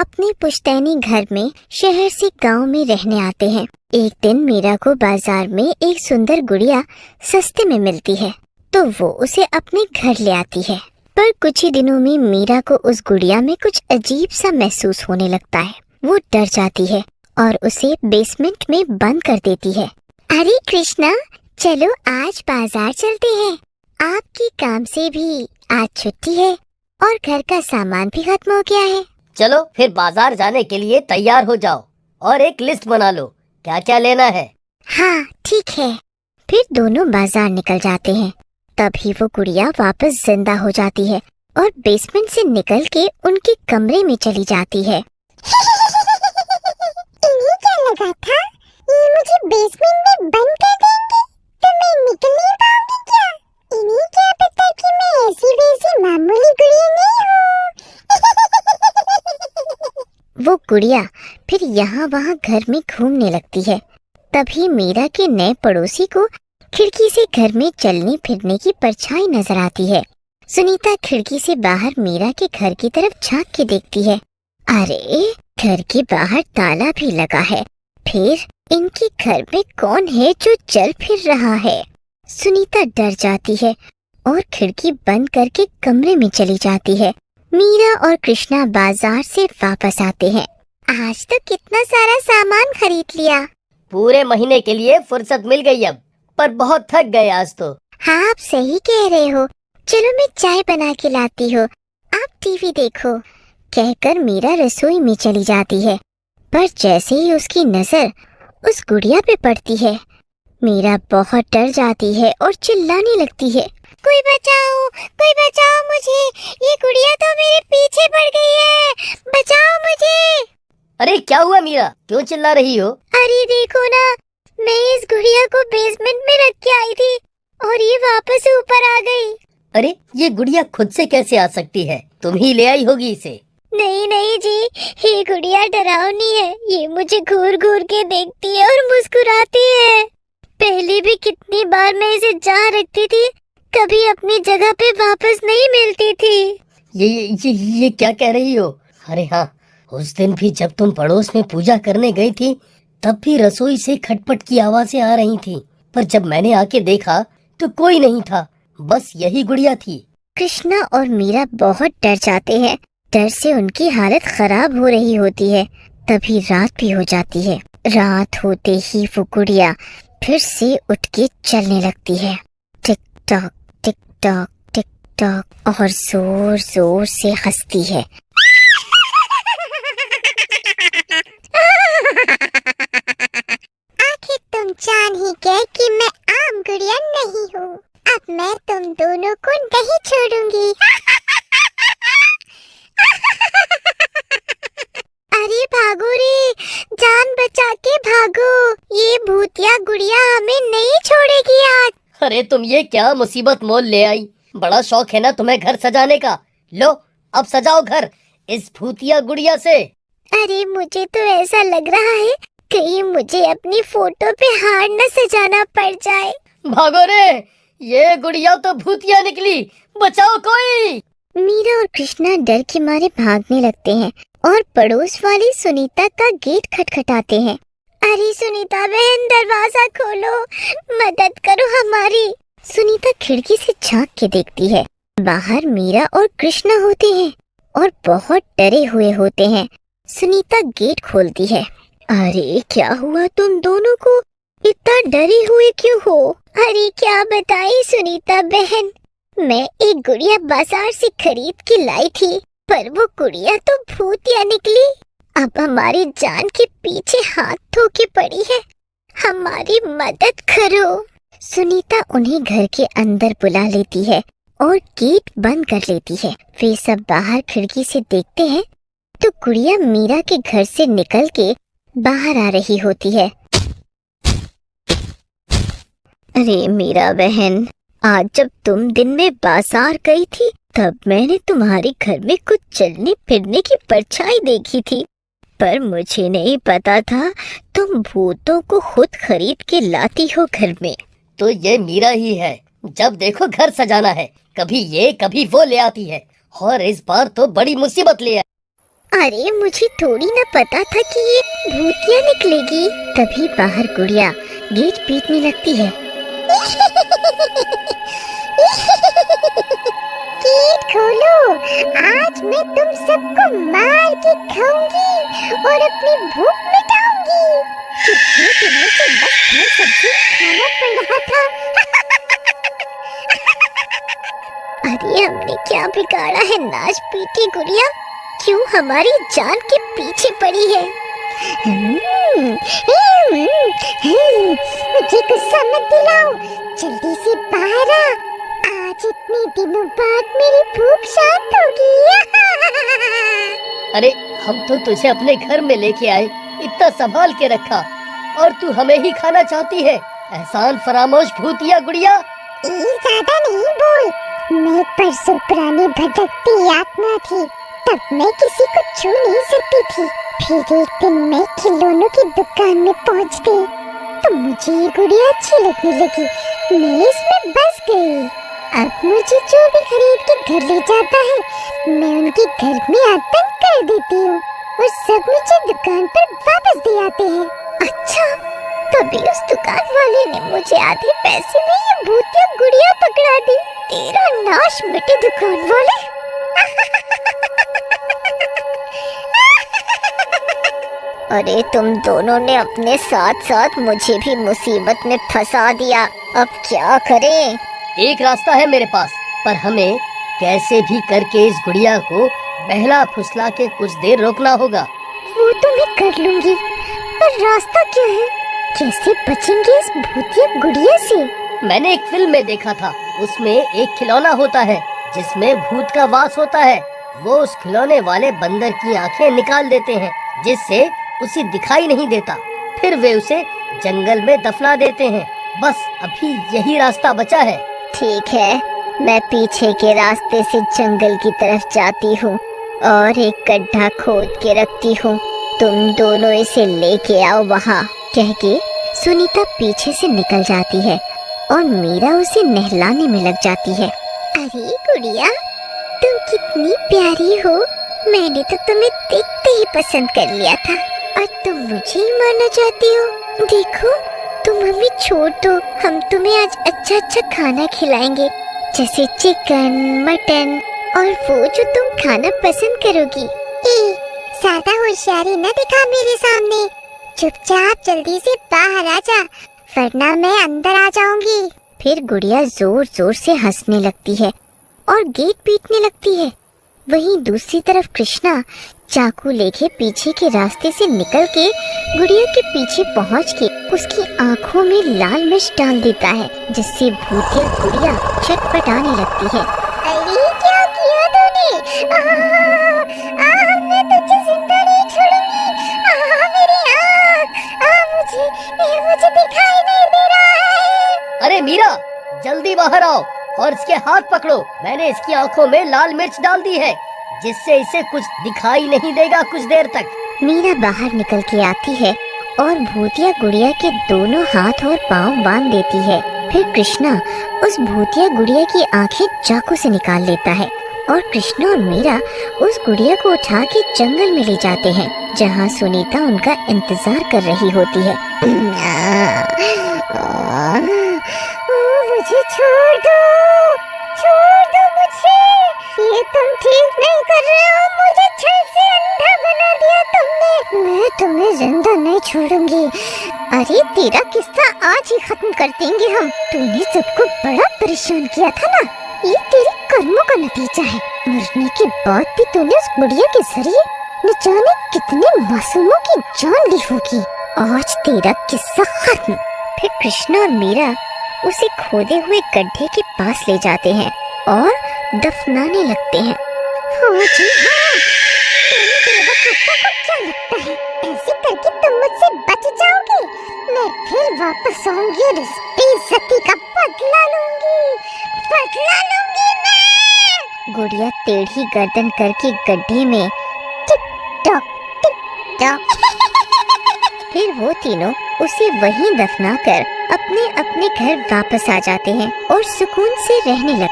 अपने पुश्तैनी घर में शहर से गांव में रहने आते हैं। एक दिन मीरा को बाजार में एक सुंदर गुड़िया सस्ते में मिलती है तो वो उसे अपने घर ले आती है। पर कुछ ही दिनों में मीरा को उस गुड़िया में कुछ अजीब सा महसूस होने लगता है। वो डर जाती है और उसे बेसमेंट में बंद कर देती है। अरे कृष्णा, चलो आज बाजार चलते हैं। आपकी काम से भी आज छुट्टी है और घर का सामान भी खत्म हो गया है। चलो फिर बाजार जाने के लिए तैयार हो जाओ और एक लिस्ट बना लो, क्या क्या लेना है। हाँ ठीक है। फिर दोनों बाजार निकल जाते हैं। तभी वो गुड़िया वापस जिंदा हो जाती है और बेसमेंट से निकल के उनके कमरे में चली जाती है। इन्हें क्या लगा था ये मुझे बेसमेंट में बंद कर देंगे तो मैं निकल नहीं पाऊंगी क्या? इन्हें क्या पता कि मैं ऐसी वैसी मामूली गुड़िया नहीं हूँ। वो गुड़िया फिर यहाँ वहाँ घर में घूमने लगती है। तभी मीरा के नए पड़ोसी को खिड़की से घर में चलने फिरने की परछाई नजर आती है। सुनीता खिड़की से बाहर मीरा के घर की तरफ झांक के देखती है। अरे घर के बाहर ताला भी लगा है। फिर इनके घर में कौन है जो चल फिर रहा है? सुनीता डर जाती है और खिड़की बंद करके कमरे में चली जाती है। मीरा और कृष्णा बाजार से वापस आते हैं। आज तो कितना सारा सामान खरीद लिया। पूरे महीने के लिए फुर्सत मिल गई अब, पर बहुत थक गए आज तो। हाँ आप सही कह रहे हो। चलो मैं चाय बना के लाती हूँ, आप टीवी देखो। कहकर मीरा रसोई में चली जाती है। पर जैसे ही उसकी नजर उस गुड़िया पे पड़ती है, मीरा बहुत डर जाती है और चिल्लाने लगती है, कोई बचाओ मुझे, ये गुड़िया तो मेरे पीछे पड़ गई है, बचाओ मुझे। अरे क्या हुआ मीरा, क्यों चिल्ला रही हो? अरे देखो ना, मैं इस गुड़िया को बेसमेंट में रख के आई थी और ये वापस ऊपर आ गई। अरे ये गुड़िया खुद से कैसे आ सकती है? तुम ही ले आई होगी इसे। नहीं जी, ये गुड़िया डरावनी है। ये मुझे घूर घूर के देखती है और मुस्कुराती है। पहले भी कितनी बार मैं इसे जहाँ रखती थी, कभी अपनी जगह पे वापस नहीं मिलती थी। ये क्या कह रही हो? अरे हाँ, उस दिन भी जब तुम पड़ोस में पूजा करने गई थी, तब भी रसोई से खटपट की आवाजें आ रही थी, पर जब मैंने आके देखा तो कोई नहीं था, बस यही गुड़िया थी। कृष्णा और मीरा बहुत डर जाते हैं। डर से उनकी हालत खराब हो रही होती है। तभी रात भी हो जाती है। रात होते ही वो गुड़िया फिर से उठ के चलने लगती है। Tick tock tick tock tick tock और जोर जोर से हंसती है। आखिर तुम जान ही गए कि मैं आम गुड़िया नहीं हूँ। अब मैं तुम दोनों को नहीं छोड़ूंगी। अरे भागो रे, जान बचा के भागो, ये भूतिया गुड़िया हमें नहीं छोड़ेगी आज। अरे तुम ये क्या मुसीबत मोल ले आई? बड़ा शौक है ना तुम्हें घर सजाने का, लो अब सजाओ घर इस भूतिया गुड़िया से। अरे मुझे तो ऐसा लग रहा है कहीं मुझे अपनी फोटो पे हार न सजाना पड़ जाए। भागो रे, ये गुड़िया तो भूतिया निकली, बचाओ कोई। मीरा और कृष्णा डर के मारे भागने लगते हैं और पड़ोस वाली सुनीता का गेट खटखटाते हैं। अरे सुनीता बहन, दरवाजा खोलो, मदद करो हमारी। सुनीता खिड़की से झांक के देखती है। बाहर मीरा और कृष्णा होते हैं और बहुत डरे हुए होते हैं। सुनीता गेट खोलती है। अरे क्या हुआ तुम दोनों को, इतना डरे हुए क्यों हो? अरे क्या बताई सुनीता बहन, मैं एक गुड़िया बाजार से खरीद के लाई थी, पर वो गुड़िया तो भूतिया निकली। अब हमारी जान के पीछे हाथ धो के पड़ी है, हमारी मदद करो। सुनीता उन्हें घर के अंदर बुला लेती है और गेट बंद कर लेती है। वे सब बाहर खिड़की से देखते हैं तो गुड़िया मीरा के घर से निकल के बाहर आ रही होती है। अरे मीरा बहन, आज जब तुम दिन में बाजार गई थी तब मैंने तुम्हारे घर में कुछ चलने फिरने की परछाई देखी थी, पर मुझे नहीं पता था तुम भूतों को खुद खरीद के लाती हो घर में। तो ये मीरा ही है, जब देखो घर सजाना है, कभी ये कभी वो ले आती है, और इस बार तो बड़ी मुसीबत ले आई। अरे मुझे थोड़ी ना पता था कि ये भूतिया निकलेगी। तभी बाहर गुड़िया गेट पीटने लगती है। गेट खोलो, आज मैं तुम सबको मार के खाऊंगी और अपनी भूख मिटाऊंगी। कितने दिनों से बस फल सब्जी खाना पड़ रहा था। अरे हमने क्या बिगाड़ा है नाच पीटी गुड़िया, क्यों हमारी जान के पीछे पड़ी है? मुझे गुस्सा मत दिलाओ, जल्दी से बाहर आ। आज इतने दिनों बाद मेरी भूख शांत होगी। अरे हम तो तुझे अपने घर में लेके आए, इतना संभाल के रखा, और तू हमें ही खाना चाहती है? एहसान फरामोश भूतिया गुड़िया। ज्यादा नहीं बोल, मैं परसों पुरानी भटकती आत्मा थी, तब मैं किसी को छू नहीं सकती थी। फिर एक दिन मैं खिलौनों की दुकान में पहुंच गई, तो मुझे ये गुड़िया अच्छी लगने लगी। मैं इसमें बस गई। अब मुझे जो भी खरीद के घर ले जाता है, मैं उनके घर में आतंक कर देती हूँ और सब मुझे दुकान पर वापस दे आते हैं। अच्छा, तभी उस दुकान वाले ने मुझे आधे पैसे में ये भूतिया गुड़िया पकड़ा दी। तेरा नाश मिटे दुकान वाले। अरे तुम दोनों ने अपने साथ साथ मुझे भी मुसीबत में फंसा दिया, अब क्या करें? एक रास्ता है मेरे पास, पर हमें कैसे भी करके इस गुड़िया को बहला फुसला के कुछ देर रोकना होगा। वो तो मैं कर लूंगी, पर रास्ता क्या है? कैसे बचेंगे इस भूतिया गुड़िया से? मैंने एक फिल्म में देखा था, उसमें एक खिलौना होता है जिसमें भूत का वास होता है। वो उस खिलौने वाले बंदर की आंखें निकाल देते हैं, जिससे उसे दिखाई नहीं देता। फिर वे उसे जंगल में दफना देते हैं। बस अभी यही रास्ता बचा है। ठीक है, मैं पीछे के रास्ते से जंगल की तरफ जाती हूँ और एक गड्ढा खोद के रखती हूँ। तुम दोनों इसे लेके आओ वहाँ, कह के सुनीता पीछे से निकल जाती है और मीरा उसे नहलाने में लग जाती है। अरे गुड़िया, तुम कितनी प्यारी हो। मैंने तो तुम्हें देखते ही पसंद कर लिया था और तुम मुझे ही मारना चाहती हो। देखो, तुम हमें छोड़ दो, हम तुम्हें आज अच्छा अच्छा खाना खिलाएंगे, जैसे चिकन, मटन और वो जो तुम खाना पसंद करोगी। ज्यादा होशियारी न दिखा मेरे सामने, चुपचाप जल्दी से बाहर आ जा, वरना मैं अंदर आ जाऊंगी। फिर गुड़िया जोर जोर से हंसने लगती है और गेट पीटने लगती है। वहीं दूसरी तरफ कृष्णा चाकू लेके पीछे के रास्ते से निकल के गुड़िया के पीछे पहुंच के उसकी आंखों में लाल मिर्च डाल देता है, जिससे भूतिया गुड़िया छटपटाने लगती है। अरे क्या किया तूने? मैं तुझे जिंदा नहीं छोड़ूंगी। मेरी आँख, मुझे दिखाई नहीं दे रहा है। अरे मीरा, जल्दी बाहर आओ और इसके हाथ पकड़ो। मैंने इसकी आंखों में लाल मिर्च डाल दी है, जिससे इसे कुछ दिखाई नहीं देगा कुछ देर तक। मीरा बाहर निकल के आती है और भूतिया गुड़िया के दोनों हाथ और पाँव बांध देती है। फिर कृष्णा उस भूतिया गुड़िया की आंखें चाकू से निकाल लेता है और कृष्णा और मीरा उस गुड़िया को उठा के जंगल में ले जाते हैं, जहाँ सुनीता उनका इंतजार कर रही होती है। मुझे छोड़ दो मुझे। ये तुम ठीक नहीं कर रहे हो, मुझे छल से अंधा बना दिया तुमने। मैं तुम्हें जिंदा नहीं छोड़ूंगी। अरे तेरा किस्सा आज ही खत्म कर देंगे हम। तूने सबको बड़ा परेशान किया था ना, ये तेरे कर्मों का नतीजा है। मरने के बाद भी तूने उस गुड़िया के जरिए न जाने कितने मासूमों की जान ली होगी। आज तेरा किस्सा खत्म। फिर कृष्णा और मीरा उसे खोदे हुए गड्ढे के पास ले जाते हैं और दफनाने लगते हैं। हाँ जी हाँ, बेवकूफों को क्या लगता है ऐसे करके तुम मुझसे बच जाओगे? मैं फिर वापस आऊंगी और इस बेइज्जती का बदला लूंगी मैं। गुड़िया टेढ़ी गर्दन करके गड्ढे में टिक टॉक फिर वो तीनों उसे वहीं दफना कर अपने अपने घर वापस आ जाते हैं और सुकून से रहने लगते हैं।